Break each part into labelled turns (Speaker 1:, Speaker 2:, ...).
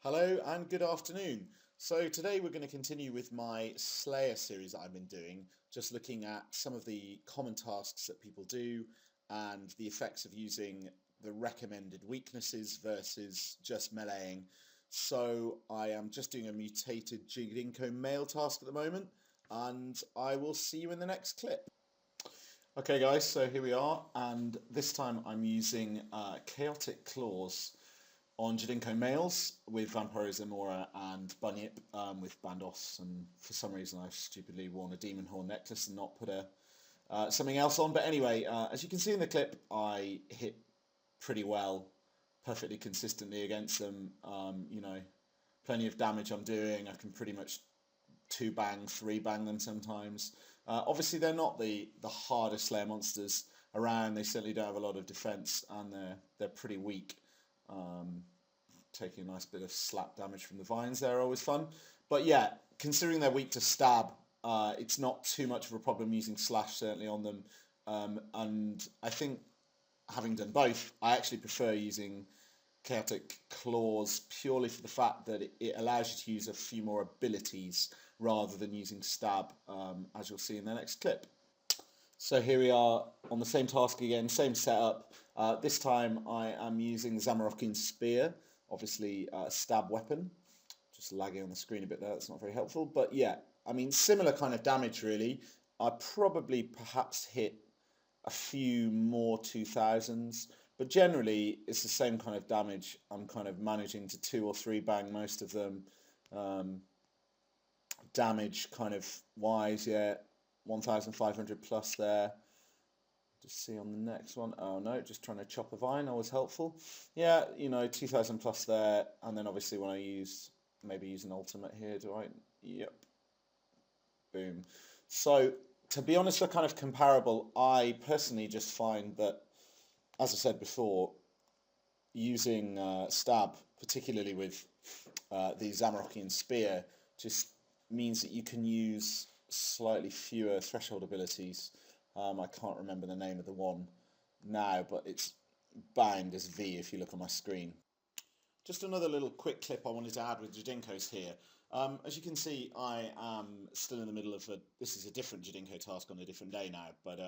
Speaker 1: Hello and good afternoon. So today we're going to continue with my Slayer series that I've been doing, just looking at some of the common tasks that people do and the effects of using the recommended weaknesses versus just meleeing. So I am just doing a Mutated Jadinko male task at the moment, and I will see you in the next clip. Okay guys, so here we are, and this time I'm using Chaotic Claws on Jadinko males with Vampiro Zamora and Bunyip with Bandos, and for some reason I've stupidly worn a demon horn necklace and not put something else on. But anyway, as you can see in the clip, I hit pretty well, perfectly consistently against them. Plenty of damage I'm doing. I can pretty much 2-bang, 3-bang them sometimes. Obviously they're not the hardest Slayer monsters around. They certainly don't have a lot of defense, and they're pretty weak. Taking a nice bit of slap damage from the vines there, always fun. But yeah, considering they're weak to stab, it's not too much of a problem using slash certainly on them. And I think, having done both, I actually prefer using Chaotic Claws purely for the fact that it allows you to use a few more abilities rather than using stab, as you'll see in the next clip. So here we are on the same task again, same setup. This time I am using Zamorakian Spear, obviously a stab weapon. Just lagging on the screen a bit there, that's not very helpful. But yeah, I mean, similar kind of damage really. I probably perhaps hit a few more 2000s, but generally it's the same kind of damage. I'm kind of managing to 2 or 3 bang most of them. Damage kind of wise, yeah, 1500 plus there. Just see on the next one. Oh no, just trying to chop a vine, always helpful. Yeah, 2000 plus there, and then obviously when I maybe use an ultimate here, do I? Yep. Boom. So to be honest, they're kind of comparable. I personally just find that, as I said before, using stab, particularly with the Zamorakian Spear, just means that you can use slightly fewer threshold abilities. I can't remember the name of the one now, but it's bound as V if you look on my screen. Just another little quick clip I wanted to add with Jadinkos here. As you can see, I am still in the middle of this is a different Jadinko task on a different day now, but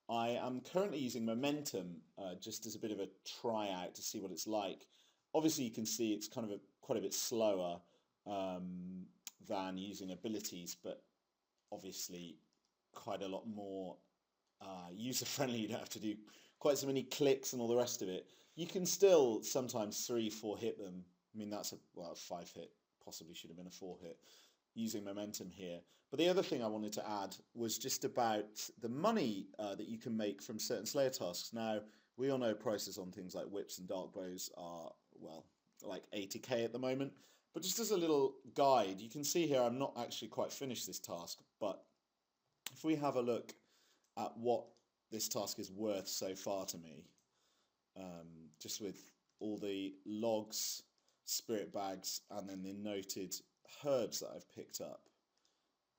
Speaker 1: I am currently using Momentum just as a bit of a tryout to see what it's like. Obviously you can see it's kind of quite a bit slower than using abilities, but obviously quite a lot more user-friendly. You don't have to do quite so many clicks and all the rest of it. You can still sometimes 3-4 hit them. I mean, that's a 5 hit, possibly should have been a 4 hit, using Momentum here. But the other thing I wanted to add was just about the money that you can make from certain Slayer tasks. Now, we all know prices on things like whips and dark bows are, well, like 80k at the moment. But just as a little guide, you can see here I'm not actually quite finished this task, but if we have a look at what this task is worth so far to me, just with all the logs, spirit bags, and then the noted herbs that I've picked up,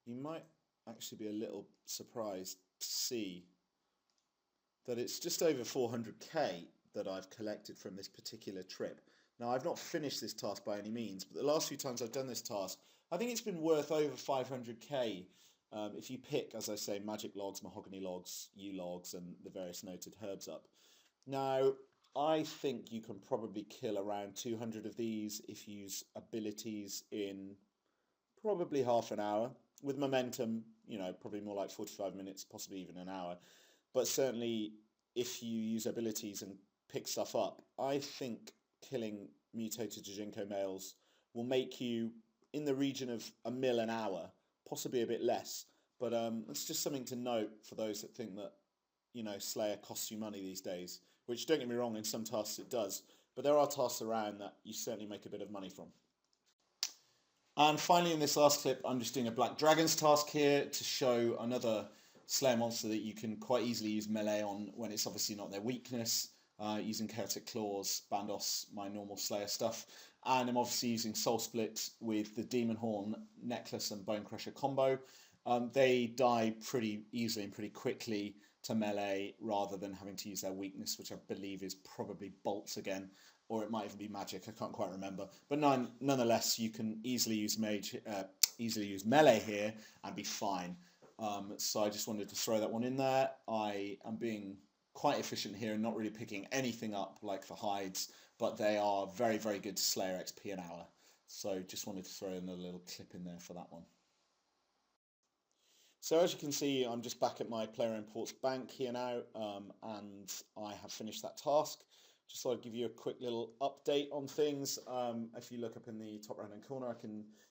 Speaker 1: you might actually be a little surprised to see that it's just over 400k that I've collected from this particular trip. Now, I've not finished this task by any means, but the last few times I've done this task, I think it's been worth over 500k if you pick, as I say, magic logs, mahogany logs, yew logs, and the various noted herbs up. Now, I think you can probably kill around 200 of these if you use abilities in probably half an hour. With Momentum, probably more like 45 minutes, possibly even an hour. But certainly, if you use abilities and pick stuff up, I think killing Mutated Jadinko males will make you in the region of a mil an hour, possibly a bit less. But it's just something to note for those that think that, Slayer costs you money these days, which, don't get me wrong, in some tasks it does. But there are tasks around that you certainly make a bit of money from. And finally, in this last clip, I'm just doing a Black Dragons task here to show another Slayer monster that you can quite easily use melee on when it's obviously not their weakness, using Chaotic Claws, Bandos, my normal Slayer stuff. And I'm obviously using Soul Split with the Demon Horn Necklace and Bone Crusher combo. They die pretty easily and pretty quickly to melee rather than having to use their weakness, which I believe is probably bolts again. or it might even be magic. I can't quite remember. But nonetheless, you can easily use melee here and be fine. So I just wanted to throw that one in there. I am being quite efficient here and not really picking anything up like for hides, but they are very, very good Slayer XP an hour. So just wanted to throw in a little clip in there for that one. So as you can see, I'm just back at my player imports bank here now, and I have finished that task. Just thought I'd give you a quick little update on things. If you look up in the top right-hand corner,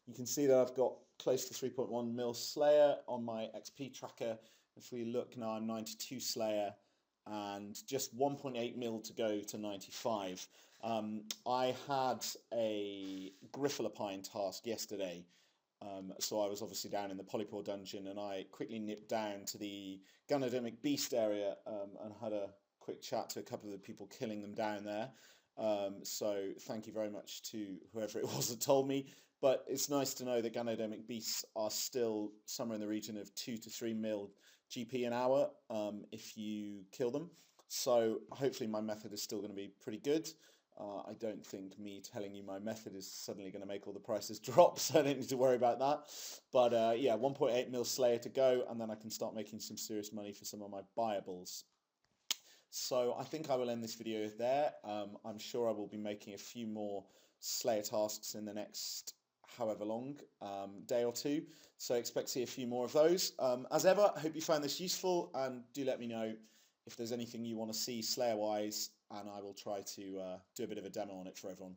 Speaker 1: you can see that I've got close to 3.1 mil Slayer on my XP tracker. If we look now, I'm 92 Slayer and just 1.8 mil to go to 95. I had a Griffalapine task yesterday. So I was obviously down in the Polypore dungeon, and I quickly nipped down to the Ganodermic Beast area and had a quick chat to a couple of the people killing them down there. So thank you very much to whoever it was that told me. But it's nice to know that Ganodermic Beasts are still somewhere in the region of 2 to 3 mil GP an hour if you kill them. So hopefully my method is still going to be pretty good. I don't think me telling you my method is suddenly going to make all the prices drop, so I don't need to worry about that. But yeah, 1.8 mil Slayer to go, and then I can start making some serious money for some of my buyables. So I think I will end this video there. I'm sure I will be making a few more Slayer tasks in the next however long day or two, so expect to see a few more of those. As ever, I hope you found this useful, and do let me know if there's anything you want to see Slayer wise, and I will try to do a bit of a demo on it for everyone.